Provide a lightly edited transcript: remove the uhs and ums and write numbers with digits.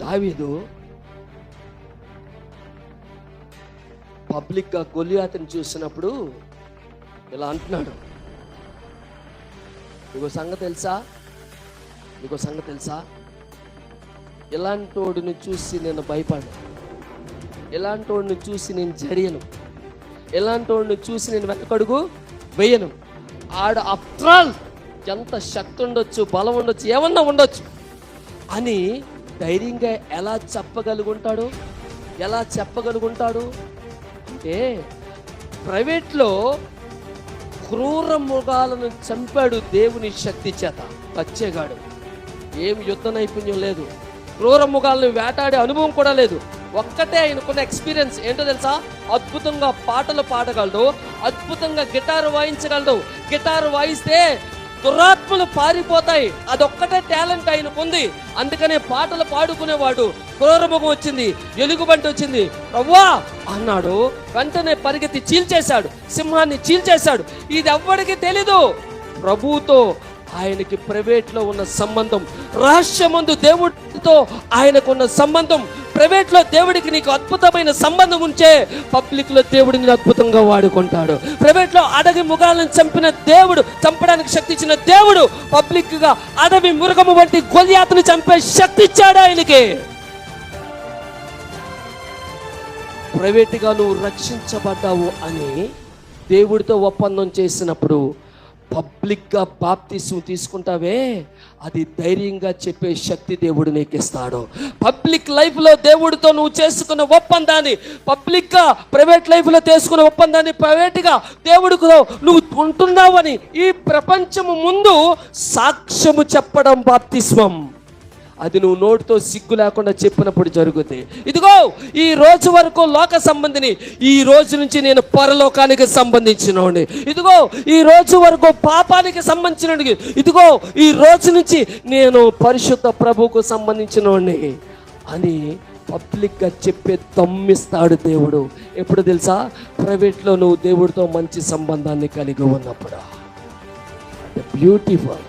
దావీదు పబ్లిక్గా గొలియాతుని చూసినప్పుడు ఇలా అంటున్నాడు, నీకు సంగతి తెలుసా, ఇలాంటి వాడిని చూసి నేను భయపడను, ఇలాంటి వాడిని చూసి నేను జరియను, ఇలాంటి వాడిని చూసి నేను వెనకడుగు వేయను. ఆడ ఆఫ్టర్ ఎంత శక్తి ఉండొచ్చు, బలం ఉండొచ్చు, ఏమన్నా ఉండొచ్చు అని ధైర్యంగా ఎలా చెప్పగలుగుంటాడు అంటే ప్రైవేట్లో క్రూర మృగాలను చంపాడు దేవుని శక్తి చేత. పచ్చేగాడు, ఏం యుద్ధ నైపుణ్యం లేదు, క్రూర మృగాలను వేటాడే అనుభవం కూడా లేదు. ఒక్కటే ఆయనకున్న ఎక్స్పీరియన్స్ ఏంటో తెలుసా, అద్భుతంగా పాటలు పాడగలడు, అద్భుతంగా గిటారు వాయించగలడు. గిటారు వాయిస్తే దురాత్మలు పారిపోతాయి, అదొక్కటే టాలెంట్ ఆయనకుంది. అందుకనే పాటలు పాడుకునేవాడు. క్రూరముఖం వచ్చింది, ఎలుగుబంటి వచ్చింది, ప్రవ్వా అన్నాడు, వెంటనే పరిగెత్తి చీల్చేశాడు, సింహాన్ని చీల్చేశాడు. ఇది ఎవ్వడికి తెలీదు. ప్రభువుతో ఆయనకి ప్రైవేట్లో ఉన్న సంబంధం, రహస్యమందు దేవుడితో ఆయనకున్న సంబంధం. ప్రైవేట్లో దేవుడికి నీకు అద్భుతమైన సంబంధం ఉంచే పబ్లిక్లో దేవుడిని అద్భుతంగా వాడుకుంటాడు. ప్రైవేట్లో అడవి మృగాలను చంపడానికి శక్తి ఇచ్చిన దేవుడు పబ్లిక్గా అడవి మృగము వంటి గొలియాతుని చంపే శక్తి ఇచ్చాడు ఆయనకి. ప్రైవేట్గా నువ్వు రక్షించబడ్డావు అని దేవుడితో ఒప్పందం చేసినప్పుడు పబ్లిక్గా బాప్తిస్మం తీసుకుంటావే, అది ధైర్యంగా చెప్పే శక్తి దేవుడు నీకు ఇస్తాడు. పబ్లిక్ లైఫ్లో దేవుడితో నువ్వు చేసుకున్న ఒప్పందాన్ని, పబ్లిక్గా ప్రైవేట్ లైఫ్లో చేసుకున్న ఒప్పందాన్ని ప్రైవేట్గా దేవుడితో నువ్వు ఉంటున్నావని ఈ ప్రపంచము ముందు సాక్ష్యము చెప్పడం బాప్తిస్మం. అది నువ్వు నోటితో సిగ్గు లేకుండా చెప్పినప్పుడు జరుగుతుంది. ఇదిగో ఈ రోజు వరకు లోక సంబంధిని, ఈ రోజు నుంచి నేను పరలోకానికి సంబంధించినోడిని. ఇదిగో ఈ రోజు వరకు పాపానికి సంబంధించినోడిని, ఇదిగో ఈ రోజు నుంచి నేను పరిశుద్ధ ప్రభువుకు సంబంధించినోడిని అని పబ్లిక్గా చెప్పే దమ్మిస్తాడు దేవుడు. ఎప్పుడు తెలుసా, ప్రైవేట్లో నువ్వు దేవుడితో మంచి సంబంధాన్ని కలిగి ఉన్నప్పుడు. బ్యూటిఫుల్.